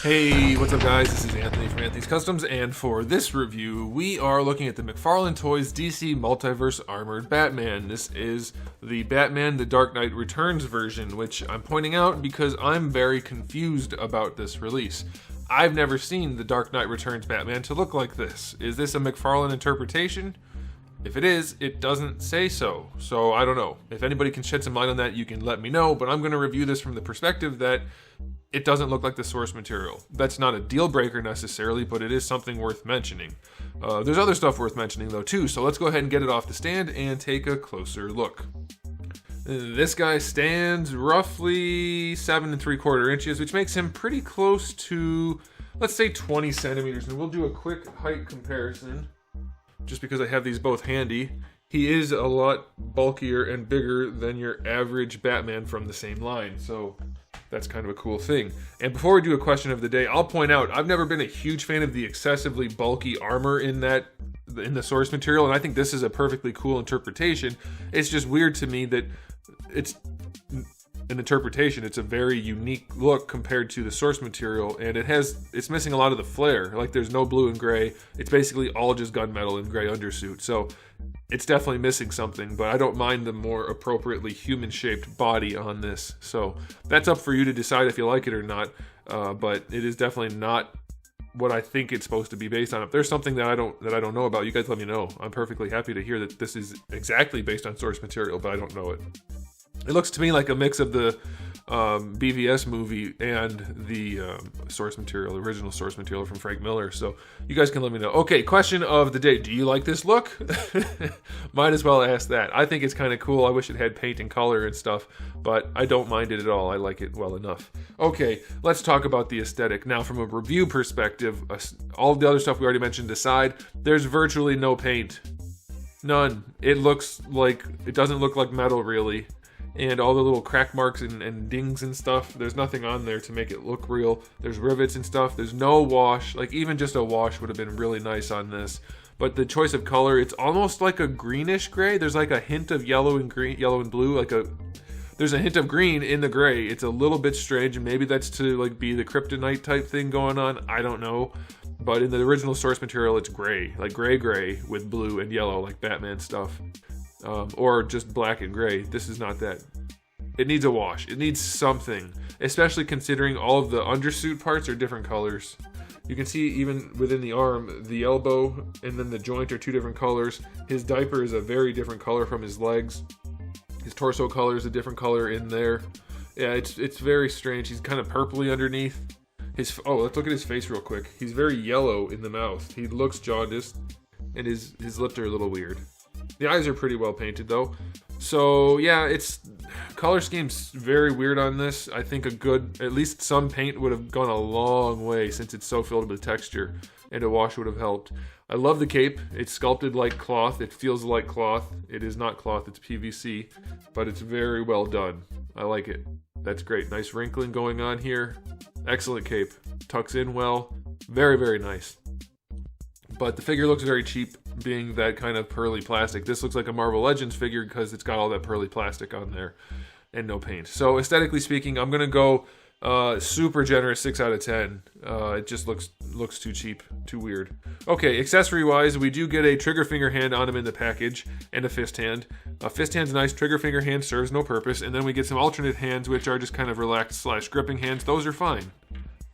Hey, what's up guys? This is Anthony from Anthony's Customs, and for this review, we are looking at the McFarlane Toys DC Multiverse Armored Batman. This is the Batman The Dark Knight Returns version, which I'm pointing out because I'm very confused about this release. I've never seen The Dark Knight Returns Batman to look like this. Is this a McFarlane interpretation? If it is, it doesn't say so. So I don't know. If anybody can shed some light on that, you can let me know, but I'm going to review this from the perspective that it doesn't look like the source material. That's not a deal breaker necessarily, but it is something worth mentioning. There's other stuff worth mentioning though too, so let's go ahead and get it off the stand and take a closer look. This guy stands roughly 7 3/4 inches, which makes him pretty close to, let's say 20 centimeters. And we'll do a quick height comparison, just because I have these both handy. He is a lot bulkier and bigger than your average Batman from the same line, so that's kind of a cool thing. And before we do a question of the day, I'll point out I've never been a huge fan of the excessively bulky armor in the source material, and I think this is a perfectly cool interpretation. It's just weird to me that it's an interpretation. It's a very unique look compared to the source material, and it's missing a lot of the flair. Like, there's no blue and gray. It's basically all just gunmetal and gray undersuit. So it's definitely missing something, but I don't mind the more appropriately human-shaped body on this. So that's up for you to decide if you like it or not. But it is definitely not what I think it's supposed to be based on. If there's something that I don't know about, you guys let me know. I'm perfectly happy to hear that this is exactly based on source material, but I don't know it. It looks to me like a mix of the BVS movie and the original source material from Frank Miller. So you guys can let me know. Okay, question of the day. Do you like this look? Might as well ask that. I think it's kind of cool. I wish it had paint and color and stuff, but I don't mind it at all. I like it well enough. Okay, let's talk about the aesthetic. Now, from a review perspective, all the other stuff we already mentioned aside, there's virtually no paint. None. It doesn't look like metal, really. And all the little crack marks and dings and stuff, there's nothing on there to make it look real. There's rivets and stuff. There's no wash. Like, even just a wash would have been really nice on this. But the choice of color, it's almost like a greenish gray. There's like a hint of yellow and blue. There's a hint of green in the gray. It's a little bit strange, and maybe that's to like be the kryptonite type thing going on. I don't know. But in the original source material, it's gray, like gray with blue and yellow, like Batman stuff. Or just black and gray. This is not that. It needs a wash. It needs something, especially considering all of the undersuit parts are different colors. You can see even within the arm, the elbow and then the joint are two different colors. His diaper is a very different color from his legs. His torso color is a different color in there. Yeah, it's very strange. He's kind of purpley underneath. Let's look at his face real quick. He's very yellow in the mouth. He looks jaundiced, and his lips are a little weird. The eyes are pretty well painted though. So yeah, color scheme's very weird on this. I think at least some paint would have gone a long way since it's so filled with texture, and a wash would have helped. I love the cape. It's sculpted like cloth. It feels like cloth. It is not cloth, it's PVC, but it's very well done. I like it. That's great. Nice wrinkling going on here. Excellent cape. Tucks in well. Very, very nice. But the figure looks very cheap, being that kind of pearly plastic. This looks like a Marvel Legends figure because it's got all that pearly plastic on there and no paint. So aesthetically speaking, I'm going to go super generous 6 out of 10. It just looks too cheap, too weird. Okay, accessory-wise, we do get a trigger finger hand on him in the package and a fist hand. A fist hand's nice. Trigger finger hand serves no purpose. And then we get some alternate hands, which are just kind of relaxed / gripping hands. Those are fine.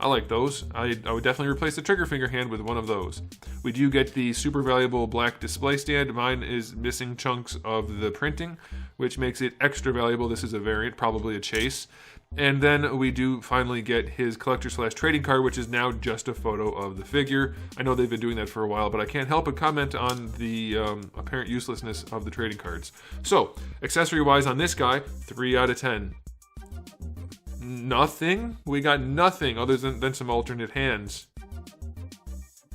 I like those. I would definitely replace the trigger finger hand with one of those. We do get the super valuable black display stand. Mine is missing chunks of the printing, which makes it extra valuable. This is a variant, probably a chase. And then we do finally get his collector / trading card, which is now just a photo of the figure. I know they've been doing that for a while, but I can't help but comment on the apparent uselessness of the trading cards. So, accessory-wise on this guy, 3 out of 10. Nothing? We got nothing other than some alternate hands.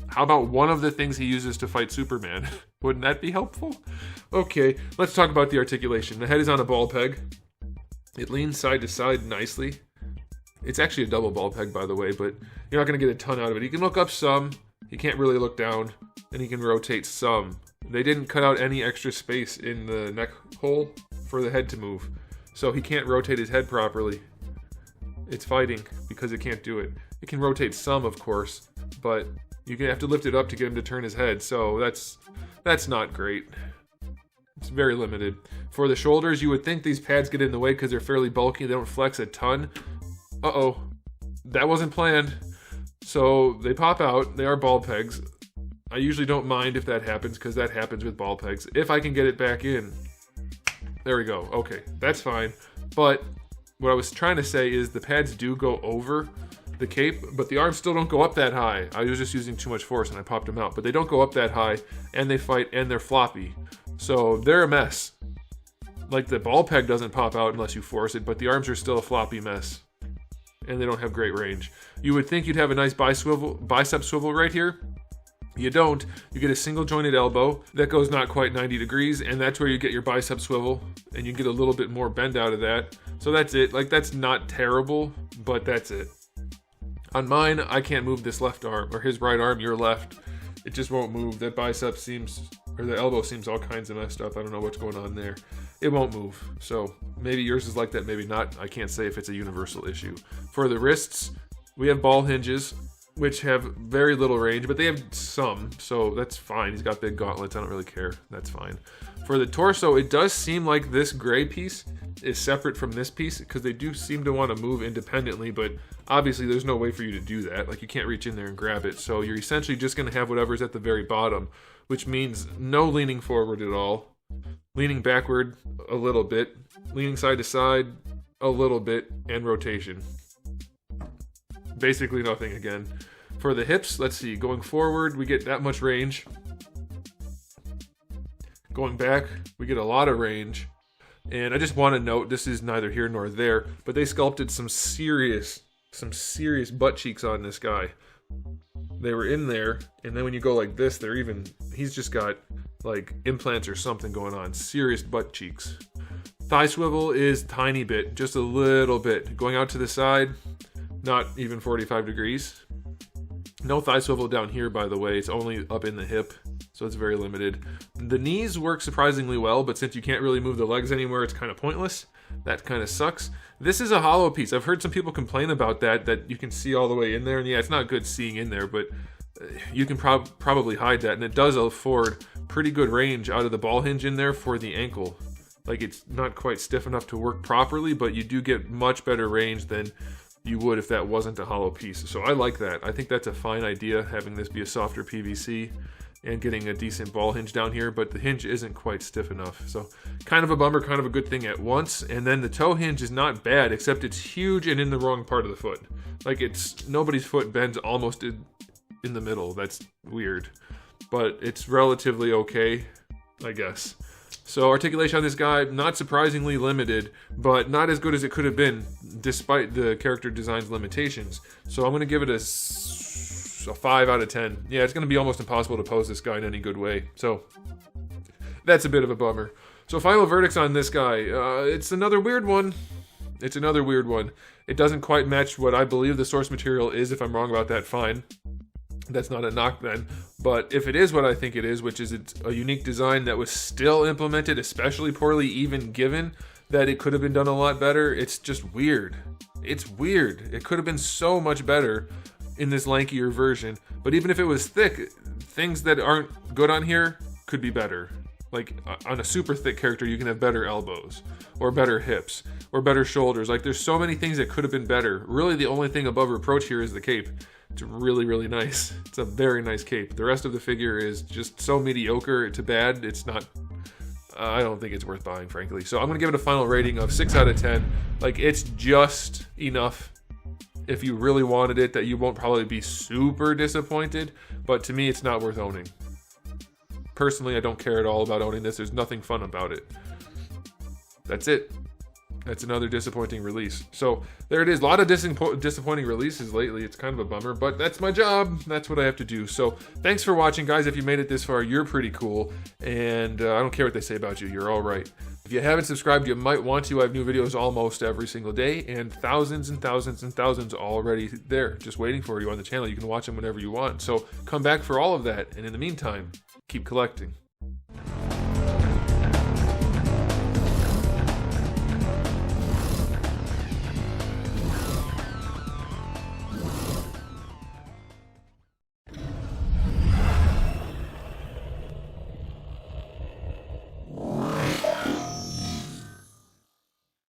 How about one of the things he uses to fight Superman? Wouldn't that be helpful? Okay, let's talk about the articulation. The head is on a ball peg. It leans side to side nicely. It's actually a double ball peg, by the way, but you're not going to get a ton out of it. He can look up some. He can't really look down. And he can rotate some. They didn't cut out any extra space in the neck hole for the head to move. So he can't rotate his head properly. It's fighting because it can't do it. It can rotate some, of course, but you have to lift it up to get him to turn his head, so that's not great. It's very limited. For the shoulders, you would think these pads get in the way because they're fairly bulky. They don't flex a ton. Uh-oh. That wasn't planned. So they pop out. They are ball pegs. I usually don't mind if that happens because that happens with ball pegs. If I can get it back in. There we go. Okay, that's fine. But what I was trying to say is the pads do go over the cape, but the arms still don't go up that high. I was just using too much force and I popped them out. But they don't go up that high, and they fight, and they're floppy. So they're a mess. Like the ball peg doesn't pop out unless you force it, but the arms are still a floppy mess. And they don't have great range. You would think you'd have a nice bicep swivel right here. You don't. You get a single jointed elbow that goes not quite 90 degrees, and that's where you get your bicep swivel, and you get a little bit more bend out of that. So that's it. Like, that's not terrible, but that's it. On mine, I can't move this left arm, or his right arm, your left. It just won't move. That bicep seems, or the elbow seems all kinds of messed up. I don't know what's going on there. It won't move. So maybe yours is like that, maybe not. I can't say if it's a universal issue. For the wrists, we have ball hinges, which have very little range, but they have some, so that's fine. He's got big gauntlets. I don't really care. That's fine. For the torso, it does seem like this gray piece is separate from this piece because they do seem to want to move independently, but obviously there's no way for you to do that. Like, you can't reach in there and grab it, so you're essentially just going to have whatever's at the very bottom, which means no leaning forward at all, leaning backward a little bit, leaning side to side a little bit, and rotation. Basically nothing again. For the hips, let's see, going forward, we get that much range. Going back, we get a lot of range. And I just want to note, this is neither here nor there, but they sculpted some serious butt cheeks on this guy. They were in there, and then when you go like this, he's just got like implants or something going on. Serious butt cheeks. Thigh swivel is tiny bit, just a little bit. Going out to the side, not even 45 degrees. No thigh swivel down here, by the way. It's only up in the hip, so it's very limited. The knees work surprisingly well, but since you can't really move the legs anywhere, it's kind of pointless. That kind of sucks. This is a hollow piece. I've heard some people complain about that you can see all the way in there, and yeah, it's not good seeing in there, but you can probably hide that, and it does afford pretty good range out of the ball hinge in there for the ankle. Like, it's not quite stiff enough to work properly, but you do get much better range than you would if that wasn't a hollow piece. So I like that. I think that's a fine idea, having this be a softer PVC and getting a decent ball hinge down here, but the hinge isn't quite stiff enough. So kind of a bummer, kind of a good thing at once. And then the toe hinge is not bad, except it's huge and in the wrong part of the foot. Like, nobody's foot bends almost in the middle. That's weird, but it's relatively okay, I guess. So articulation on this guy, not surprisingly limited, but not as good as it could have been, despite the character design's limitations. So I'm going to give it a 5 out of 10. Yeah, it's going to be almost impossible to pose this guy in any good way. So that's a bit of a bummer. So final verdicts on this guy. It's another weird one. It doesn't quite match what I believe the source material is. If I'm wrong about that, fine. That's not a knock then. But if it is what I think it is, which is it's a unique design that was still implemented especially poorly, even given that it could have been done a lot better, it's just weird. It's weird. It could have been so much better in this lankier version. But even if it was thick, things that aren't good on here could be better. Like, on a super thick character, you can have better elbows, or better hips, or better shoulders. Like, there's so many things that could have been better. Really, the only thing above reproach here is the cape. It's really, really nice. It's a very nice cape. The rest of the figure is just so mediocre to bad. It's not, I don't think it's worth buying, frankly. So I'm going to give it a final rating of 6 out of 10. Like, it's just enough if you really wanted it, that you won't probably be super disappointed. But to me, it's not worth owning. Personally, I don't care at all about owning this. There's nothing fun about it. That's it. That's another disappointing release. So there it is. A lot of disappointing releases lately. It's kind of a bummer, but that's my job. That's what I have to do. So thanks for watching, guys. If you made it this far, you're pretty cool. And I don't care what they say about you. You're all right. If you haven't subscribed, you might want to. I have new videos almost every single day, and thousands and thousands and thousands already there, just waiting for you on the channel. You can watch them whenever you want. So come back for all of that. And in the meantime, keep collecting.